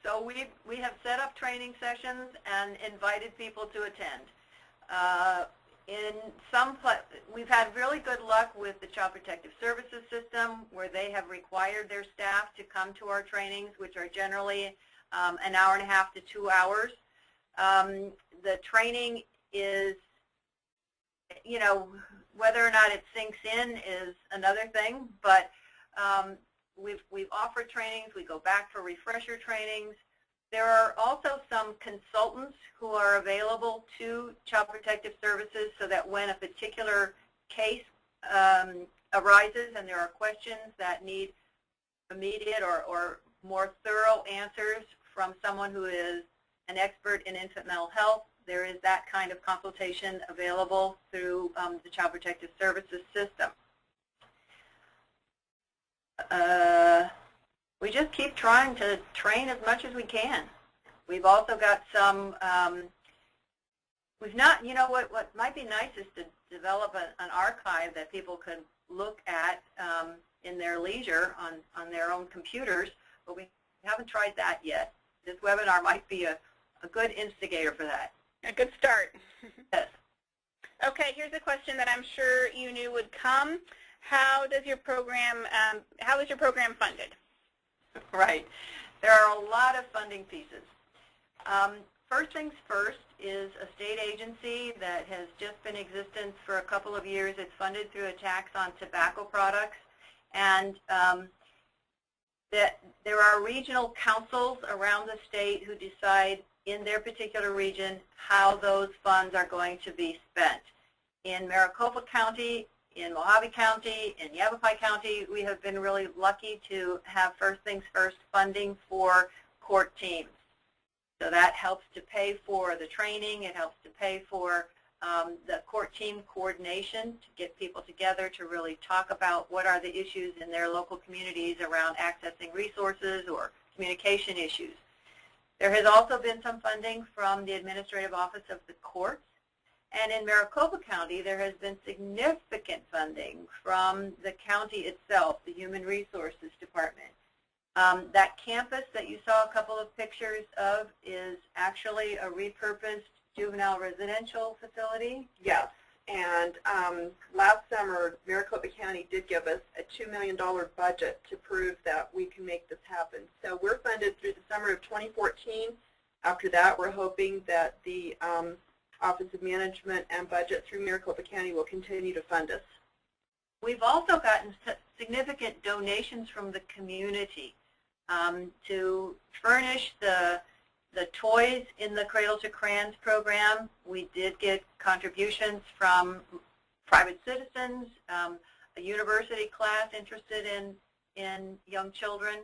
So we have set up training sessions and invited people to attend. We've had really good luck with the Child Protective Services system, where they have required their staff to come to our trainings, which are generally an hour and a half to 2 hours. The training is, you know, whether or not it sinks in is another thing, but we've offered trainings. We go back for refresher trainings. There are also some consultants who are available to Child Protective Services so that when a particular case arises and there are questions that need immediate or more thorough answers from someone who is an expert in infant mental health, there is that kind of consultation available through the Child Protective Services system. We just keep trying to train as much as we can. We've also got some, we've not, you know, what might be nice is to develop an archive that people could look at in their leisure on their own computers, but we haven't tried that yet. This webinar might be a good instigator for that. A good start. Yes. Okay, here's a question that I'm sure you knew would come. How is your program funded? Right. There are a lot of funding pieces. First things first is a state agency that has just been in existence for a couple of years. It's funded through a tax on tobacco products, and that there are regional councils around the state who decide in their particular region how those funds are going to be spent. In Maricopa County, in Mojave County, in Yavapai County, we have been really lucky to have first things first funding for court teams. So that helps to pay for the training. It helps to pay for the court team coordination to get people together to really talk about what are the issues in their local communities around accessing resources or communication issues. There has also been some funding from the Administrative Office of the Courts. And in Maricopa County, there has been significant funding from the county itself, the Human Resources Department. That campus that you saw a couple of pictures of is actually a repurposed juvenile residential facility. Yes, and last summer, Maricopa County did give us a $2 million budget to prove that we can make this happen. So we're funded through the summer of 2014. After that, we're hoping that the Office of Management and Budget through Maricopa County will continue to fund us. We've also gotten significant donations from the community to furnish the toys in the Cradle to Crayons program. We did get contributions from private citizens, a university class interested in young children.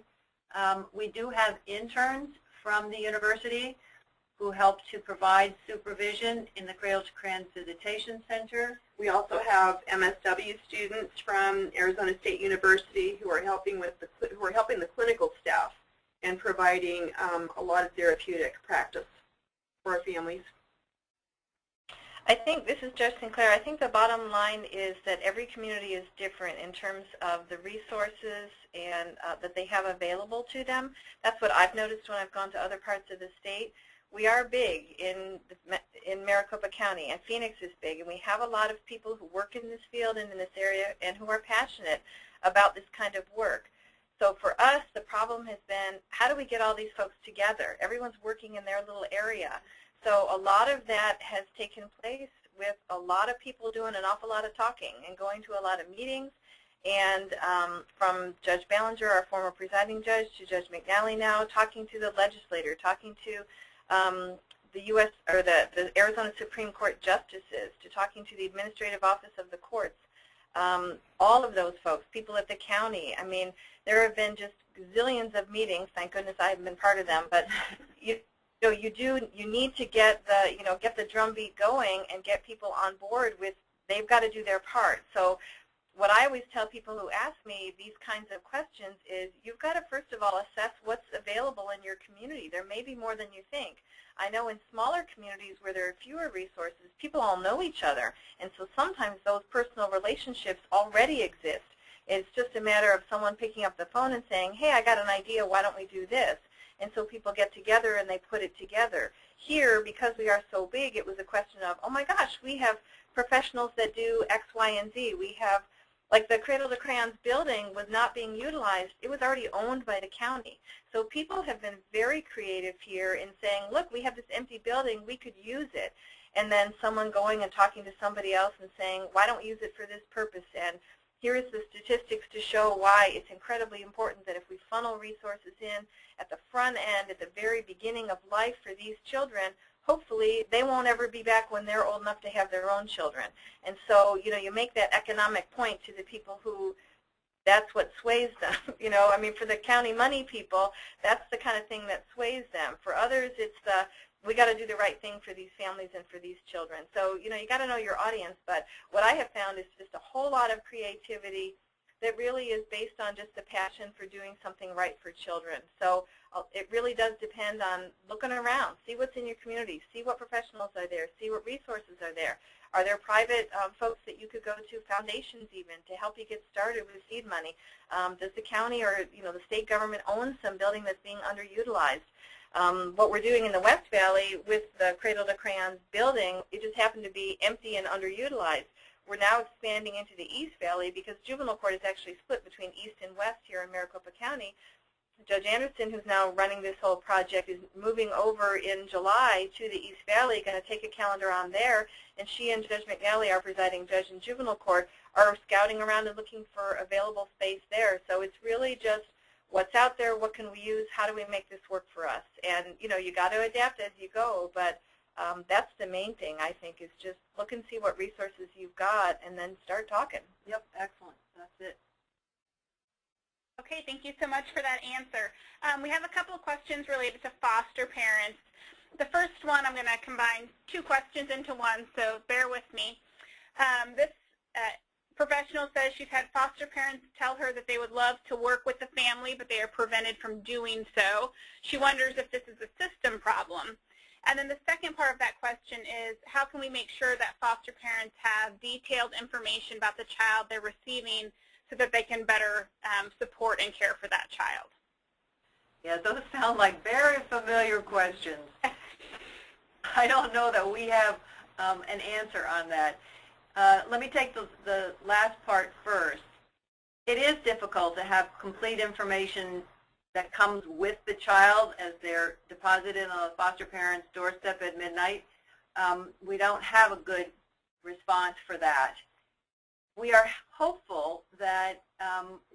We do have interns from the university who help to provide supervision in the Cradle to Crayons Visitation Center. We also have MSW students from Arizona State University who are helping the clinical staff and providing a lot of therapeutic practice for our families. I think, this is Judge Sinclair, I think the bottom line is that every community is different in terms of the resources and that they have available to them. That's what I've noticed when I've gone to other parts of the state. We are big in Maricopa County, and Phoenix is big, and we have a lot of people who work in this field and in this area and who are passionate about this kind of work. So for us, the problem has been, how do we get all these folks together? Everyone's working in their little area. So a lot of that has taken place with a lot of people doing an awful lot of talking and going to a lot of meetings. And from Judge Ballinger, our former presiding judge, to Judge McNally now, talking to the legislator, talking to the U.S. or the Arizona Supreme Court justices, to talking to the Administrative Office of the Courts, all of those folks, people at the county. I mean, there have been just zillions of meetings. Thank goodness I haven't been part of them. But you need to get the drumbeat going and get people on board with. They've got to do their part. So what I always tell people who ask me these kinds of questions is, you've got to first of all assess what's available in your community. There may be more than you think. I know in smaller communities where there are fewer resources, people all know each other, and so sometimes those personal relationships already exist. It's just a matter of someone picking up the phone and saying, hey, I got an idea, why don't we do this? And so people get together and they put it together. Here, because we are so big, it was a question of, oh my gosh, we have professionals that do X, Y, and Z. We have, like the Cradle to Crayons building was not being utilized. It was already owned by the county. So people have been very creative here in saying, look, we have this empty building, we could use it. And then someone going and talking to somebody else and saying, why don't we use it for this purpose? And here is the statistics to show why it's incredibly important that if we funnel resources in at the front end, at the very beginning of life for these children, hopefully they won't ever be back when they're old enough to have their own children. And so, you make that economic point to the people who, that's what sways them. I mean, for the county money people, that's the kind of thing that sways them. For others, it's the, we got to do the right thing for these families and for these children. So, you got to know your audience. But what I have found is just a whole lot of creativity that really is based on just a passion for doing something right for children. So it really does depend on looking around, see what's in your community, see what professionals are there, see what resources are there. Are there private folks that you could go to, foundations even, to help you get started with seed money? Does the county or the state government own some building that's being underutilized? What we're doing in the West Valley with the Cradle to Crayons building, it just happened to be empty and underutilized. We're now expanding into the East Valley because juvenile court is actually split between East and West here in Maricopa County. Judge Anderson, who's now running this whole project, is moving over in July to the East Valley, going to take a calendar on there, and she and Judge McNally, our presiding judge in juvenile court, are scouting around and looking for available space there. So it's really just what's out there, what can we use, how do we make this work for us? And, you got to adapt as you go, but that's the main thing, I think, is just look and see what resources you've got and then start talking. Yep, excellent. That's it. Okay, thank you so much for that answer. We have a couple of questions related to foster parents. The first one, I'm going to combine two questions into one, so bear with me. This professional says she's had foster parents tell her that they would love to work with the family, but they are prevented from doing so. She wonders if this is a system problem. And then the second part of that question is, how can we make sure that foster parents have detailed information about the child they're receiving so that they can better support and care for that child? Yeah, those sound like very familiar questions. I don't know that we have an answer on that. Let me take the last part first. It is difficult to have complete information that comes with the child as they're deposited on a foster parent's doorstep at midnight. We don't have a good response for that. We are hopeful that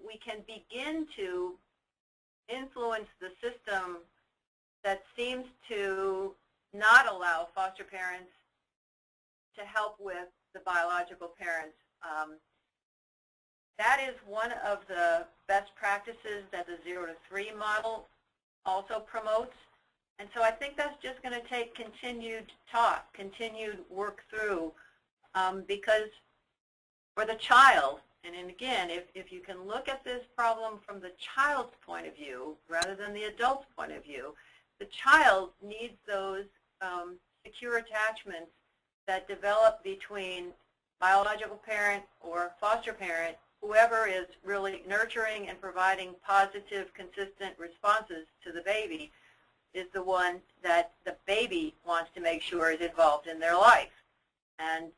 we can begin to influence the system that seems to not allow foster parents to help with the biological parents. That is one of the best practices that the 0 to 3 model also promotes. And so I think that's just going to take continued talk, continued work through, because for the child, and again, if you can look at this problem from the child's point of view rather than the adult's point of view, the child needs those secure attachments that develop between biological parent or foster parent, whoever is really nurturing and providing positive, consistent responses to the baby is the one that the baby wants to make sure is involved in their life. And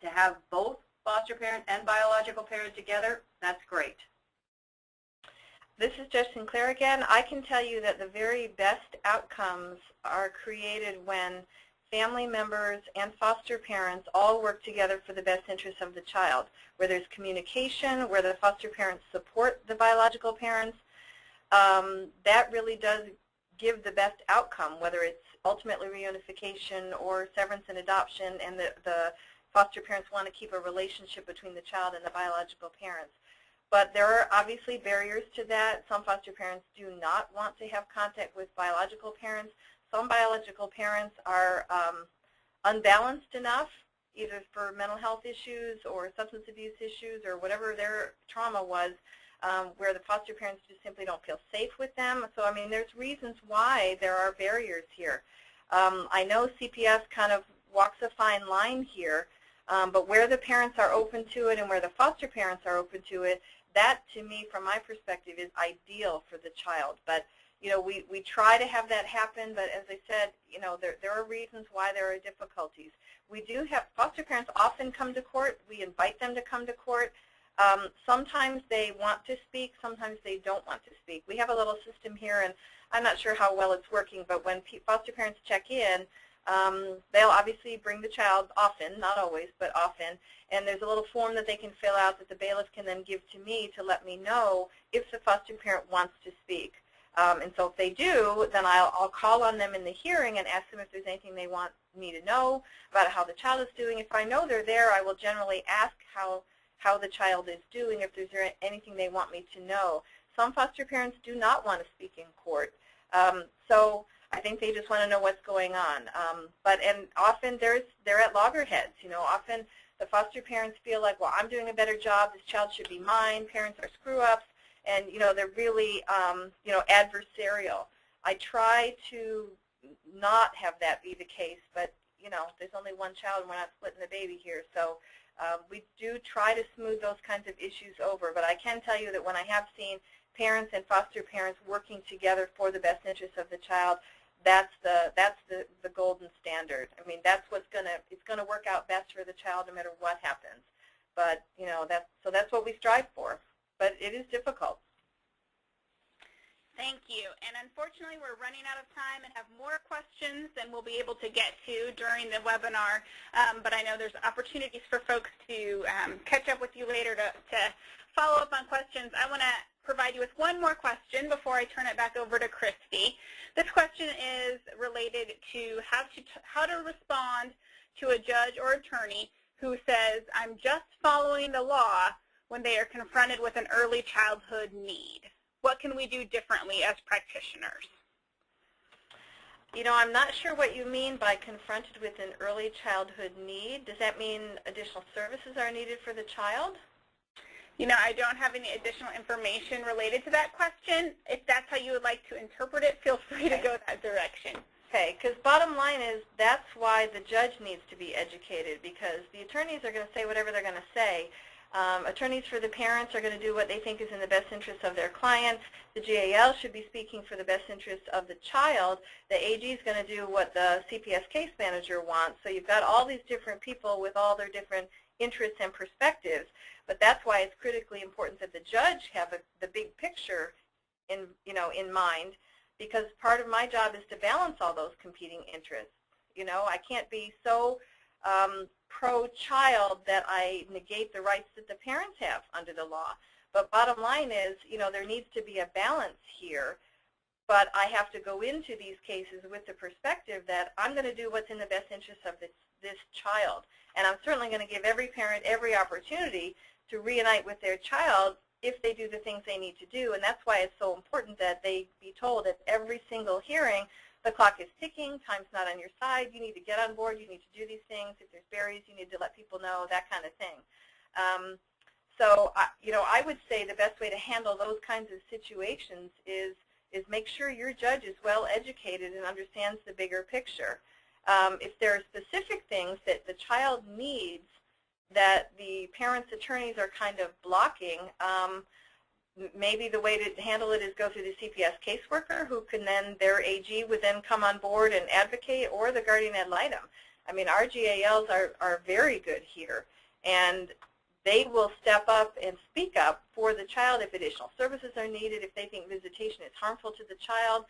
to have both foster parent and biological parent together, that's great. This is Judge Sinclair again. I can tell you that the very best outcomes are created when family members and foster parents all work together for the best interests of the child, where there's communication, where the foster parents support the biological parents. That really does give the best outcome, whether it's ultimately reunification or severance and adoption, and the foster parents want to keep a relationship between the child and the biological parents. But there are obviously barriers to that. Some foster parents do not want to have contact with biological parents. Some biological parents are unbalanced enough, either for mental health issues or substance abuse issues or whatever their trauma was, where the foster parents just simply don't feel safe with them. So, I mean, there's reasons why there are barriers here. I know CPS kind of walks a fine line here, but where the parents are open to it and where the foster parents are open to it, that, to me, from my perspective, is ideal for the child. But we try to have that happen, but as I said, there are reasons why there are difficulties. We do have foster parents often come to court. We invite them to come to court. Sometimes they want to speak, sometimes they don't want to speak. We have a little system here, and I'm not sure how well it's working, but when foster parents check in, they'll obviously bring the child often, not always, but often, and there's a little form that they can fill out that the bailiff can then give to me to let me know if the foster parent wants to speak. And so if they do, then I'll call on them in the hearing and ask them if there's anything they want me to know about how the child is doing. If I know they're there, I will generally ask how the child is doing, if there's anything they want me to know. Some foster parents do not want to speak in court. So I think they just want to know what's going on. And often they're at loggerheads. Often The foster parents feel like, well, I'm doing a better job. This child should be mine. Parents are screw-ups. And, they're really, adversarial. I try to not have that be the case, but, there's only one child and we're not splitting the baby here. So we do try to smooth those kinds of issues over. But I can tell you that when I have seen parents and foster parents working together for the best interests of the child, that's the golden standard. I mean, that's it's gonna work out best for the child no matter what happens. But that's what we strive for. But it is difficult. Thank you. And unfortunately, we're running out of time and have more questions than we'll be able to get to during the webinar. But I know there's opportunities for folks to catch up with you later to follow up on questions. I want to provide you with one more question before I turn it back over to Christy. This question is related to how to respond to a judge or attorney who says, I'm just following the law when they are confronted with an early childhood need. What can we do differently as practitioners? I'm not sure what you mean by confronted with an early childhood need. Does that mean additional services are needed for the child? I don't have any additional information related to that question. If that's how you would like to interpret it, feel free to go that direction. Okay, because bottom line is that's why the judge needs to be educated, because the attorneys are going to say whatever they're going to say. Attorneys for the parents are going to do what they think is in the best interest of their client. The GAL should be speaking for the best interest of the child. The AG is going to do what the CPS case manager wants. So you've got all these different people with all their different interests and perspectives. But that's why it's critically important that the judge have the big picture in mind, because part of my job is to balance all those competing interests. I can't be so pro-child that I negate the rights that the parents have under the law. But bottom line is, there needs to be a balance here. But I have to go into these cases with the perspective that I'm going to do what's in the best interest of this child. And I'm certainly going to give every parent every opportunity to reunite with their child if they do the things they need to do. And that's why it's so important that they be told at every single hearing, the clock is ticking, time's not on your side, you need to get on board, you need to do these things. If there's barriers, you need to let people know, that kind of thing. I would say the best way to handle those kinds of situations is make sure your judge is well educated and understands the bigger picture. If there are specific things that the child needs that the parents' attorneys are kind of blocking, maybe the way to handle it is go through the CPS caseworker, who can then, their AG would then come on board and advocate, or the guardian ad litem. I mean, our GALs are very good here, and they will step up and speak up for the child if additional services are needed, if they think visitation is harmful to the child.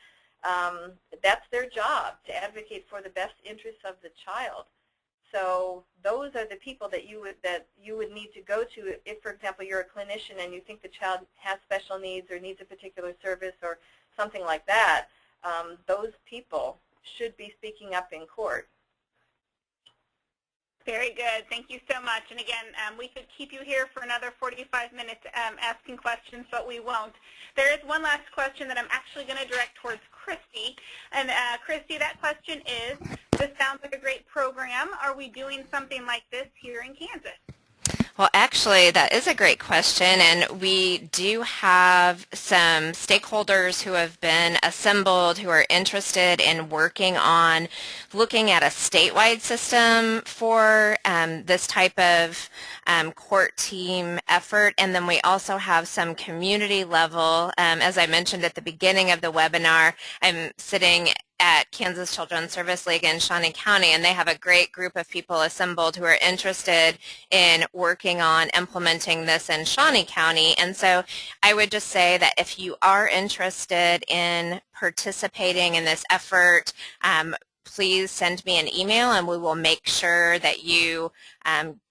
That's their job, to advocate for the best interests of the child. So those are the people that you would need to go to if, for example, you're a clinician and you think the child has special needs or needs a particular service or something like that. Those people should be speaking up in court. Very good. Thank you so much. And again, we could keep you here for another 45 minutes asking questions, but we won't. There is one last question that I'm actually going to direct towards Christy. And Christy, that question is, this sounds like a great program. Are we doing something like this here in Kansas? Well, actually, that is a great question, and we do have some stakeholders who have been assembled who are interested in working on looking at a statewide system for this type of court team effort, and then we also have some community level. As I mentioned at the beginning of the webinar, I'm sitting at Kansas Children's Service League in Shawnee County, and they have a great group of people assembled who are interested in working on implementing this in Shawnee County. And so I would just say that if you are interested in participating in this effort, please send me an email and we will make sure that you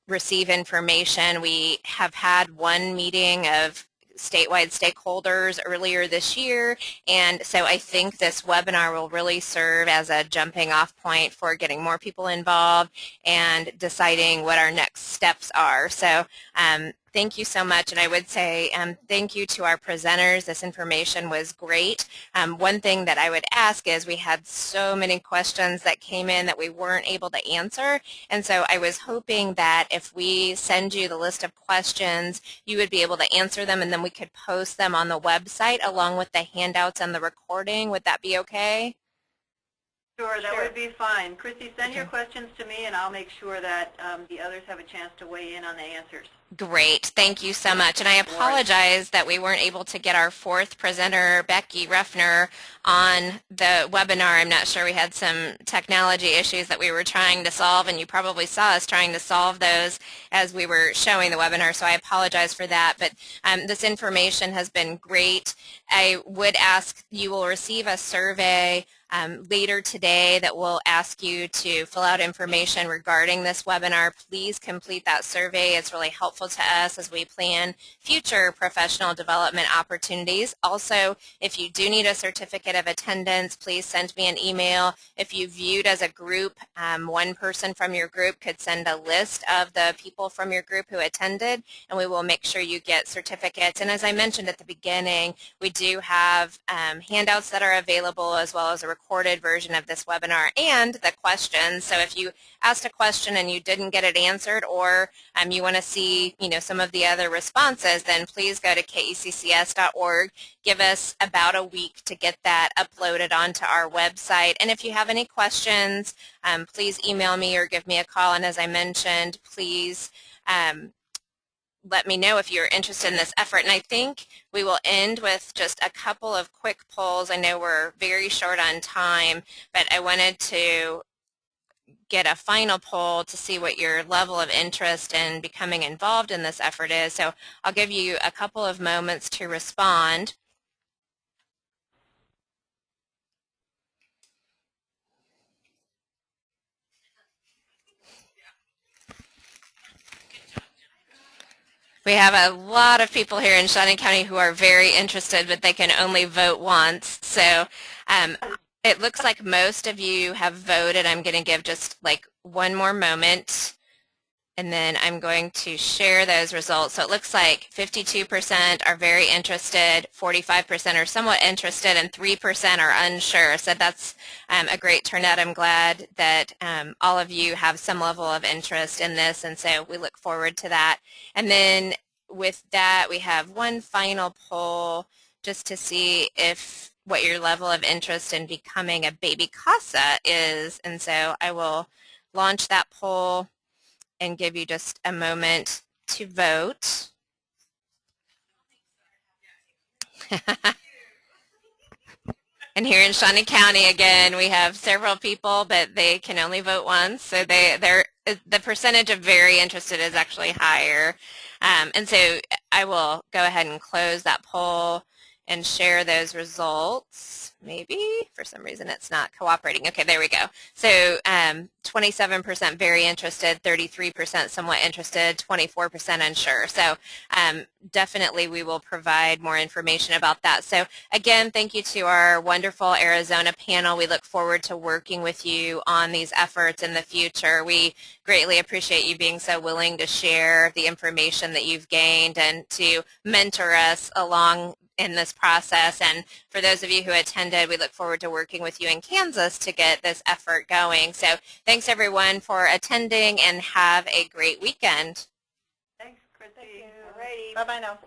receive information. We have had one meeting of statewide stakeholders earlier this year, and so I think this webinar will really serve as a jumping off point for getting more people involved and deciding what our next steps are. So Thank you so much, and I would say thank you to our presenters. This information was great. One thing that I would ask is we had so many questions that came in that we weren't able to answer, and so I was hoping that if we send you the list of questions, you would be able to answer them, and then we could post them on the website along with the handouts and the recording. Would that be okay? Sure, that Sure. would be fine. Chrissy, send your Okay. questions to me, and I'll make sure that the others have a chance to weigh in on the answers. Great. Thank you so much. And I apologize that we weren't able to get our fourth presenter, Becky Ruffner, on the webinar. I'm not sure, we had some technology issues that we were trying to solve, and you probably saw us trying to solve those as we were showing the webinar, so I apologize for that. But this information has been great. I would ask, you will receive a survey later today that will ask you to fill out information regarding this webinar. Please complete that survey. It's really helpful to us as we plan future professional development opportunities. Also, if you do need a certificate of attendance, please send me an email. If you viewed as a group, one person from your group could send a list of the people from your group who attended, and we will make sure you get certificates. And as I mentioned at the beginning, we do have handouts that are available, as well as a recorded version of this webinar and the questions. So if you asked a question and you didn't get it answered, or you want to see some of the other responses, then please go to keccs.org. Give us about a week to get that uploaded onto our website. And if you have any questions, please email me or give me a call. And as I mentioned, please let me know if you're interested in this effort. And I think we will end with just a couple of quick polls. I know we're very short on time, but I wanted to get a final poll to see what your level of interest in becoming involved in this effort is. So I'll give you a couple of moments to respond. We have a lot of people here in Shawnee County who are very interested, but they can only vote once. So it looks like most of you have voted. I'm going to give just like one more moment, and then I'm going to share those results. So it looks like 52% are very interested, 45% are somewhat interested, and 3% are unsure. So that's a great turnout. I'm glad that all of you have some level of interest in this, and so we look forward to that. And then with that, we have one final poll just to see what your level of interest in becoming a baby CASA is. And so I will launch that poll and give you just a moment to vote. And here in Shawnee County, again, we have several people, but they can only vote once. So the percentage of very interested is actually higher. And so I will go ahead and close that poll and share those results. Maybe for some reason it's not cooperating. Okay, there we go. So 27% very interested, 33% somewhat interested, 24% unsure. So definitely we will provide more information about that. So again, thank you to our wonderful Arizona panel. We look forward to working with you on these efforts in the future. We greatly appreciate you being so willing to share the information that you've gained and to mentor us along in this process. And for those of you who attended, we look forward to working with you in Kansas to get this effort going. So thanks everyone for attending, and have a great weekend. Thanks, Chrissy. Thank you. Alrighty. Bye-bye now.